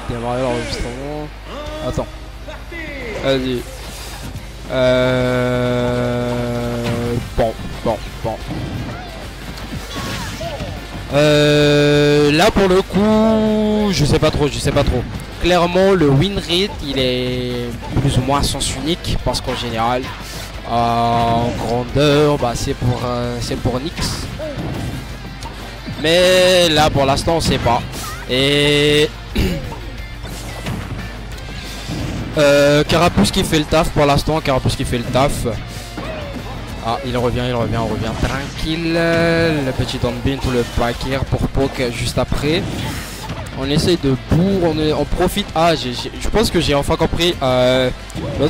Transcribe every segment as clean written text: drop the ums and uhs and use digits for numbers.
Démarrer l'enregistrement. Attends. Vas-y. Bon. Là pour le coup, je sais pas trop. Clairement, le win rate, il est plus ou moins à sens unique parce qu'en général, en grandeur, bah, c'est pour Nyx. Mais là pour l'instant, on sait pas. Et Carapuce qui fait le taf pour l'instant. Ah, il revient tranquille. Le petit Donbin ou le Packer pour poke juste après. On essaye de bourre, on profite. Ah, je pense que j'ai enfin compris. Le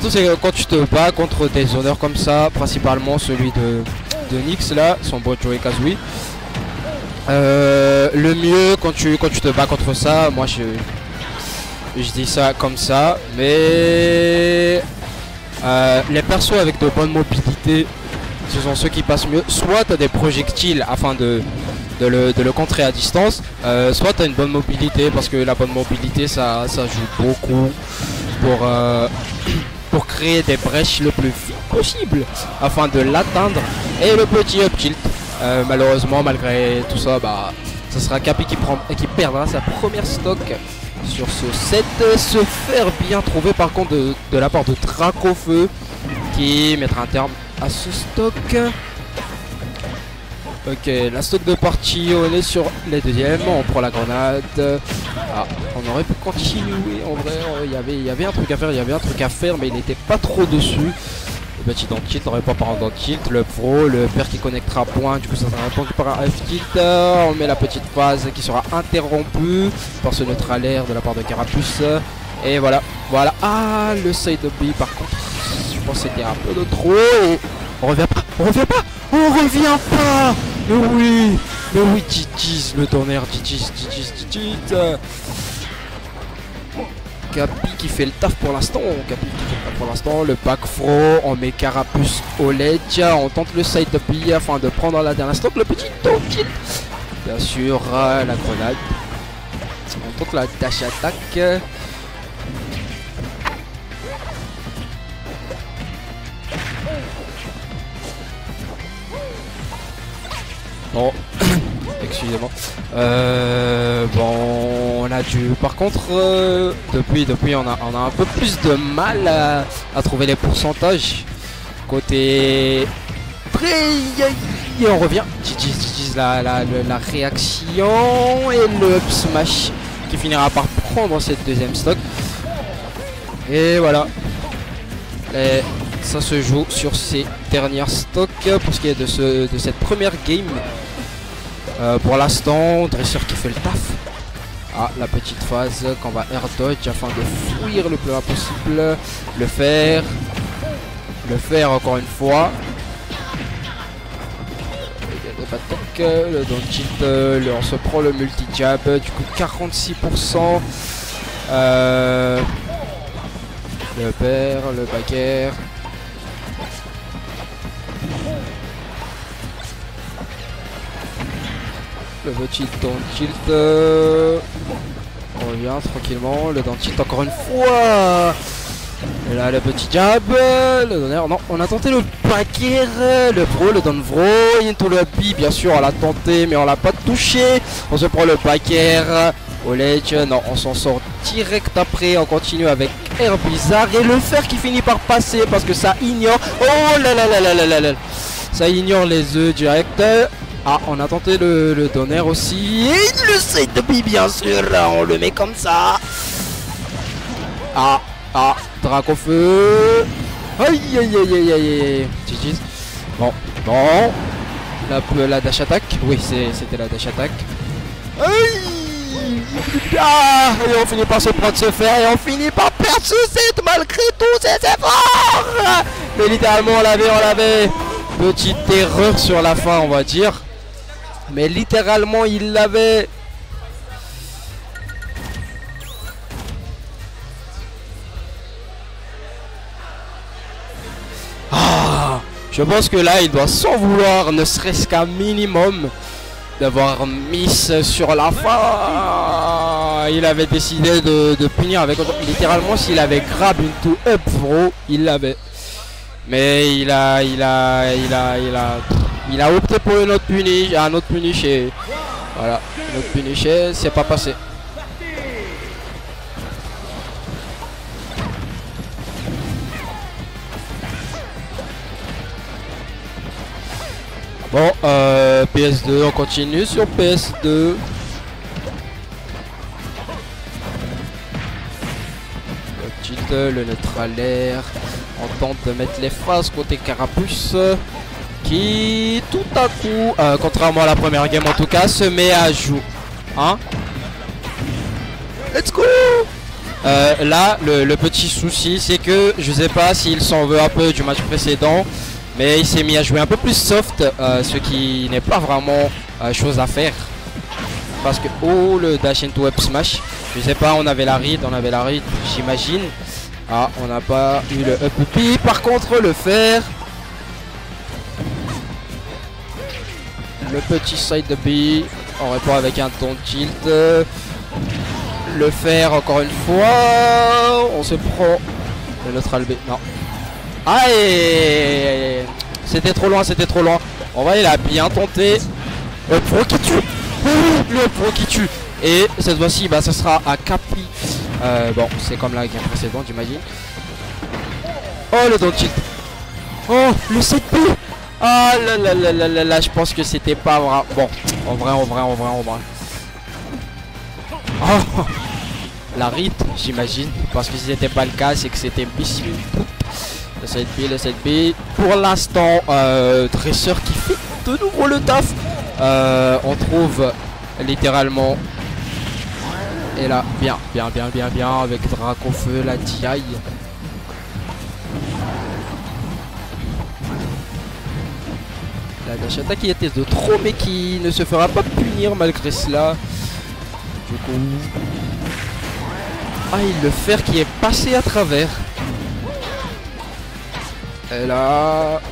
tout, c'est quand tu te bats contre des honneurs comme ça, principalement celui de Nyx là, son beau Joey Kazooie. Le mieux quand tu te bats contre ça, moi je dis ça comme ça, mais les persos avec de bonnes mobilités, ce sont ceux qui passent mieux. Soit tu as des projectiles afin de le contrer à distance, soit tu as une bonne mobilité, parce que la bonne mobilité ça joue beaucoup pour créer des brèches le plus vite possible afin de l'atteindre. Et le petit up tilt, malheureusement malgré tout ça, bah ça sera Cappy qui perdra sa première stock sur ce set. Se faire bien trouver par contre de la part de Dracofeu qui mettra un terme à ce stock. Ok, la stock de partie, on est sur les deuxièmes, on prend la grenade. Ah, on aurait pu continuer en vrai, il y avait un truc à faire, mais il n'était pas trop dessus. Le petit dans tilt, on répond par un dans tilt, le pro, le père qui connectera point, du coup ça sera répondu par un F tilt. On met la petite phase qui sera interrompue par ce neutralaire de la part de Carapuce. Et voilà. Ah, le side B par contre, je pense que c'était un peu de trop. Et on revient pas. Mais oui, GG's, le tonnerre, GG's. Cappy qui fait le taf pour l'instant. Le back throw, on met Carapuce au ledge, on tente le side B afin de prendre la dernière stock. Le petit top tilt, bien sûr, la grenade. On tente la dash attack. Bon, excusez-moi. Bon, on a dû. Par contre, depuis on a un peu plus de mal à trouver les pourcentages. Côté. Et on revient. GG's la réaction et le up smash qui finira par prendre cette deuxième stock. Et voilà. Et ça se joue sur ces dernières stocks pour ce qui est de cette première game. Pour l'instant, Dresser qui fait le taf. Ah, la petite phase qu'on va air dodge afin de fuir le plus loin possible. Le faire encore une fois. Le down tilt, on se prend le multi jab, du coup 46%. Le père, le backer. Le petit down tilt. On revient tranquillement. Le down tilt encore une fois. Et là le petit jab. Le donner. Non, on a tenté le backer. Le pro, le down vro. Into le B, bien sûr, on l'a tenté, mais on l'a pas touché. On se prend le backer. Au ledge. Non, on s'en sort direct après. On continue avec Air Bizarre. Et le fer qui finit par passer parce que ça ignore. Oh là là là là là là là. Ça ignore les œufs direct. Ah, on a tenté le donner aussi. Et le side de B, bien sûr. On le met comme ça. Ah, Dracofeu. Aïe. GG's. Bon. La dash attack. Oui, c'était la dash attack. Aïe. Ah, et on finit par se prendre ce fer. Et on finit par perdre ce set malgré tous ces efforts. Mais littéralement, on l'avait. Petite erreur sur la fin, on va dire. Mais littéralement, il l'avait. Ah, je pense que là, il doit s'en vouloir, ne serait-ce qu'un minimum, d'avoir miss sur la fin. il avait décidé de punir avec littéralement s'il avait grab into up throw, il l'avait. Mais il a opté pour un autre punish et voilà, un autre punish et c'est pas passé. Bon, PS2, on continue sur PS2. Le neutral air, on tente de mettre les phases côté Carapuce qui tout à coup, contrairement à la première game en tout cas, se met à jouer. Hein? Let's go! Là, le petit souci, c'est que je sais pas s'il s'en veut un peu du match précédent, mais il s'est mis à jouer un peu plus soft, ce qui n'est pas vraiment chose à faire. Parce que, oh, le dash into up smash, je sais pas, on avait la read, j'imagine. Ah, on n'a pas eu le up B, par contre, le fer. Le petit side B, on répond avec un ton tilt. Le fer, encore une fois, on se prend le neutral B, non. Aïe, c'était trop loin, On va, il a bien tenté. Le pro qui tue. Le pro qui tue. Et cette fois-ci, bah, ça sera à Capi. Bon, c'est comme la game précédente, j'imagine. Oh, le down tilt. Oh, le 7P. Ah là, je pense que c'était pas vrai. Bon, en vrai. Oh, la rite, j'imagine. Parce que si c'était pas le cas, c'est que c'était missile. Le 7B. Pour l'instant, Dresseur qui fait de nouveau le taf. On trouve littéralement. Et là, bien, avec Dracofeu, la TI. La dash attack qui était de trop, mais qui ne se fera pas punir malgré cela. Du coup. Ah, il le fer qui est passé à travers. Et là.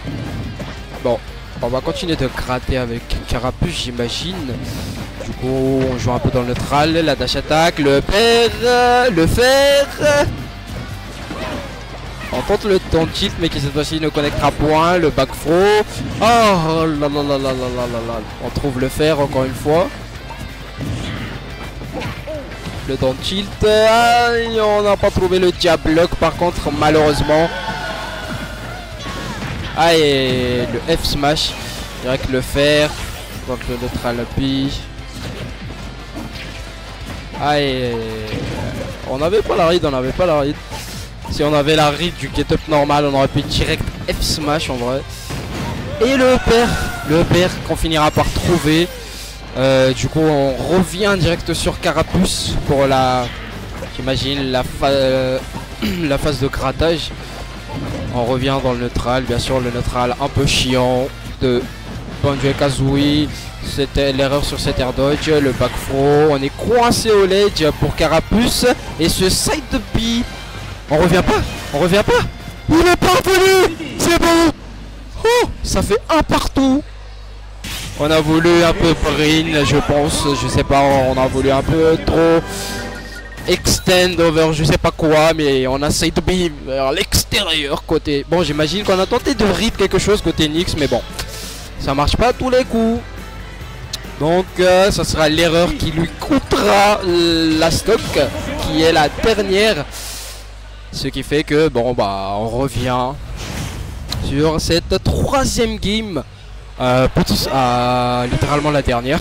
Bon, on va continuer de gratter avec Carapuce, j'imagine. Du coup, on joue un peu dans le neutral, la dash attack, le fer. On tente le ton tilt, mais qui cette fois-ci ne connectera point, le back throw. Oh là là. On trouve le fer encore une fois. Le down tilt, on n'a pas trouvé le diablock par contre, malheureusement. Ah, et le F smash, direct le fer, donc le neutral B. Ah, et on n'avait pas la read, Si on avait la read du get up normal, on aurait pu direct F smash en vrai. Et le pair qu'on finira par trouver. Du coup, on revient direct sur Carapuce pour j'imagine la phase de grattage. On revient dans le neutral, bien sûr le neutral un peu chiant de Banjo et Kazooie. C'était l'erreur sur cet air dodge, le back throw. On est coincé au ledge pour Carapuce. Et ce side B, on revient pas. Il est pas revenu. C'est bon. Oh, ça fait un partout. On a voulu un peu brain, je pense, je sais pas, on a voulu un peu trop extend over je sais pas quoi, mais on a side B vers l'extérieur côté. Bon, j'imagine qu'on a tenté de rip quelque chose côté Nyx, mais bon, ça marche pas à tous les coups. Donc ça sera l'erreur qui lui coûtera la stock, qui est la dernière. Ce qui fait que, bon, bah, on revient sur cette troisième game. Littéralement la dernière.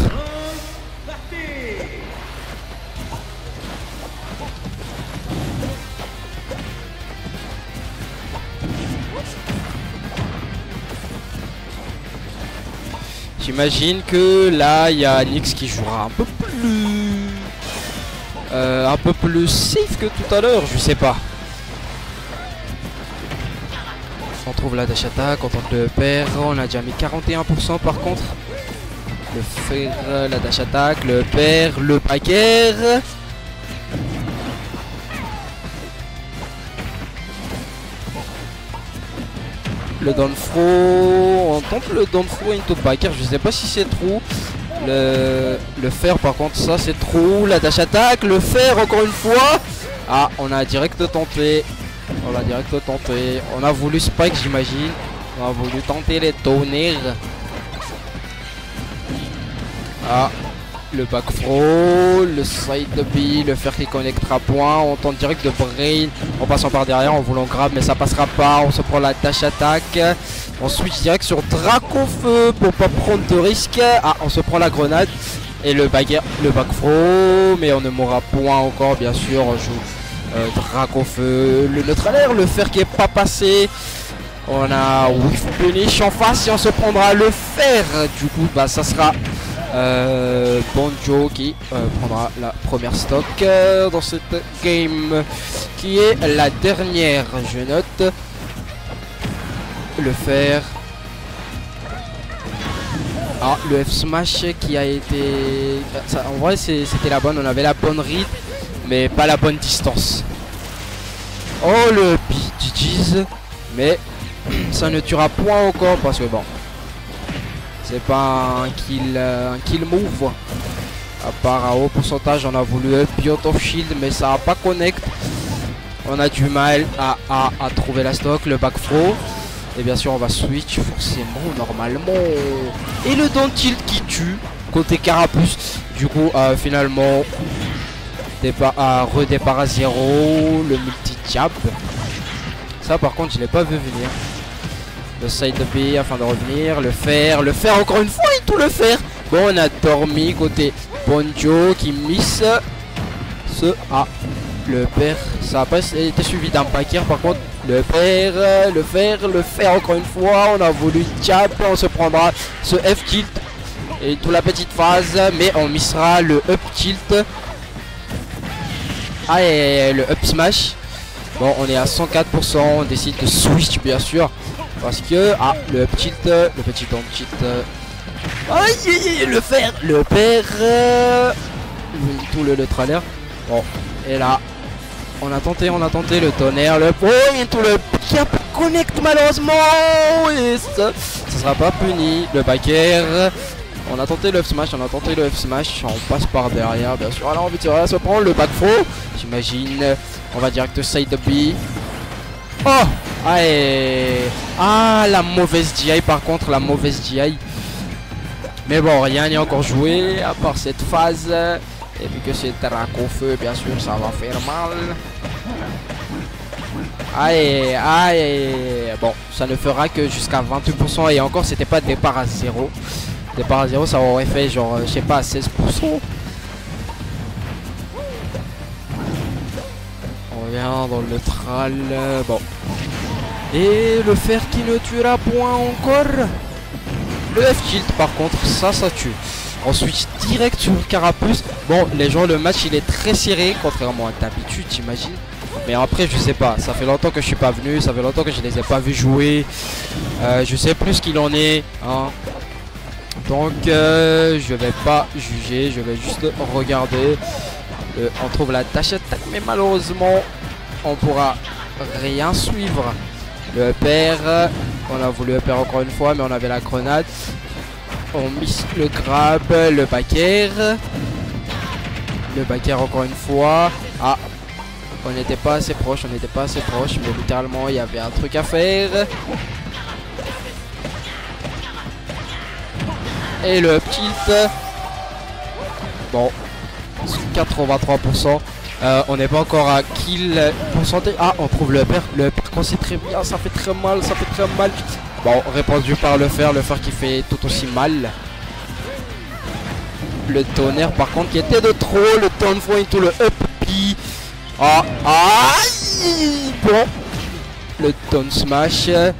J'imagine que là il y a Nyx qui jouera un peu plus safe que tout à l'heure, je sais pas. On trouve la dash attack, on tente le pair, on a déjà mis 41% par contre. Le fer, la dash attack, le pair, le paquet. Le down throw, on tente le down throw into backer, je sais pas si c'est true. Le fer par contre ça c'est trop. La dash attaque, le fer encore une fois. Ah, on a direct tenté. On a direct tenté. On a voulu spike j'imagine. On a voulu tenter les tonnerres. Ah, le back throw, le side B, le fer qui connectera point. On tente direct de brain en passant par derrière en voulant grab mais ça passera pas. On se prend la dash attaque. On switch direct sur Draco Feu pour pas prendre de risque. Ah, on se prend la grenade et le back throw, mais on ne mourra point encore bien sûr. On joue Draco Feu, le neutral air, le fer qui est pas passé. On a whiff punish en face et on se prendra le fer. Du coup bah ça sera Bonjo qui prendra la première stock dans cette game qui est la dernière. Je note le fer. Ah, le F smash qui a été ça, en vrai c'était la bonne, on avait la bonne read mais pas la bonne distance. Oh le BGG's, mais ça ne tuera point encore parce que bon c'est pas un kill move. À part à haut pourcentage on a voulu up out of shield mais ça n'a pas connect. On a du mal à trouver la stock, le back throw. Et bien sûr on va switch forcément normalement. Et le down tilt qui tue côté carapuce. Du coup finalement redépart à 0. Le multi jab. Ça par contre je l'ai pas vu venir. Le side B afin de revenir. Le fer encore une fois et tout le fer. Bon on a dormi côté Bonjo qui miss ce le père. Ça n'a pas été suivi d'un paquet par contre. Le fer encore une fois. On a voulu jab. On se prendra ce F tilt et toute la petite phase. Mais on missera le up tilt. Ah et le up smash. Bon on est à 104%. On décide de switch bien sûr. Parce que le up tilt. Le petit down tilt. Aïe le fer. Le père. Tout le neutral air. Bon et là. On a tenté le tonnerre, le et tout le cap connect malheureusement et ça sera pas puni. Le back air, on a tenté le F smash, on passe par derrière bien sûr. Alors on va se prendre le back throw, j'imagine. On va direct side B. Oh allez. Ah la mauvaise GI par contre, la mauvaise GI. Mais bon rien n'est encore joué à part cette phase. Et vu que c'est Draco Feu, bien sûr, ça va faire mal. Aïe. Bon, ça ne fera que jusqu'à 28%. Et encore, c'était pas départ à 0. Départ à 0, ça aurait fait genre, je sais pas, 16%. On revient dans le neutral. Bon. Et le fer qui ne tuera point encore. Le F-tilt, par contre, ça tue. On switch direct sur Carapuce. Bon, les gens, le match il est très serré, contrairement à d'habitude, j'imagine. Mais après, je sais pas. Ça fait longtemps que je suis pas venu. Ça fait longtemps que je les ai pas vus jouer. Je sais plus ce qu'il en est. Hein. Donc, je vais pas juger. Je vais juste regarder. On trouve la dash attack, mais malheureusement, on pourra rien suivre. Le upper. On a voulu upper encore une fois, mais on avait la grenade. On miss le grab, le back air. Le back air encore une fois. Ah, on n'était pas assez proche, mais littéralement il y avait un truc à faire. Et le up tilt. Bon, 83%. On n'est pas encore à kill pourcentage. Ah, on trouve le upper. Le upper quand c'est très bien, ça fait très mal, Bon, répondu par le fer qui fait tout aussi mal. Le tonnerre par contre qui était de trop. Le down throw into le up B. Ah, aïe. Bon, le down smash. Aïe.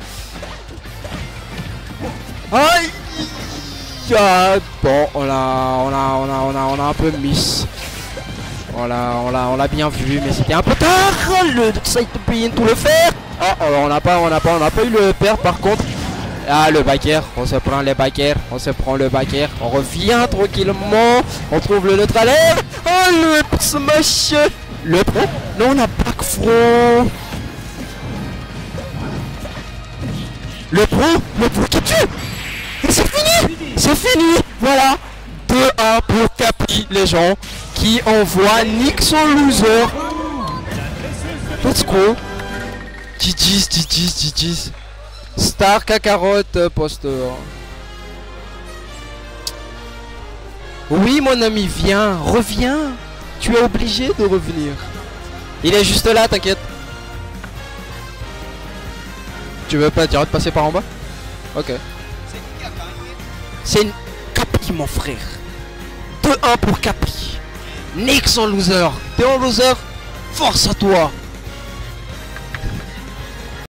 Ah, bon, on a un peu miss. On l'a bien vu, mais c'était un peu tard. Le side B into le fer. Ah, on n'a pas eu le pair par contre. Ah, le back air, on se prend le back air, on revient tranquillement, on trouve le neutral air. Oh, le smash. Le pro. Non, on a back throw. Le pro qui tue. Et c'est fini. Voilà. 2 2-1 pour Capi, les gens, qui envoie Nick son loser. Let's go. GG's. Star Kakarot poster. Oui mon ami, viens, reviens. Tu es obligé de revenir. Il est juste là, t'inquiète. Tu veux pas dire de passer par en bas? Ok. C'est une Capi mon frère. 2-1 pour Capi. Nick son loser. T'es en loser? Force à toi.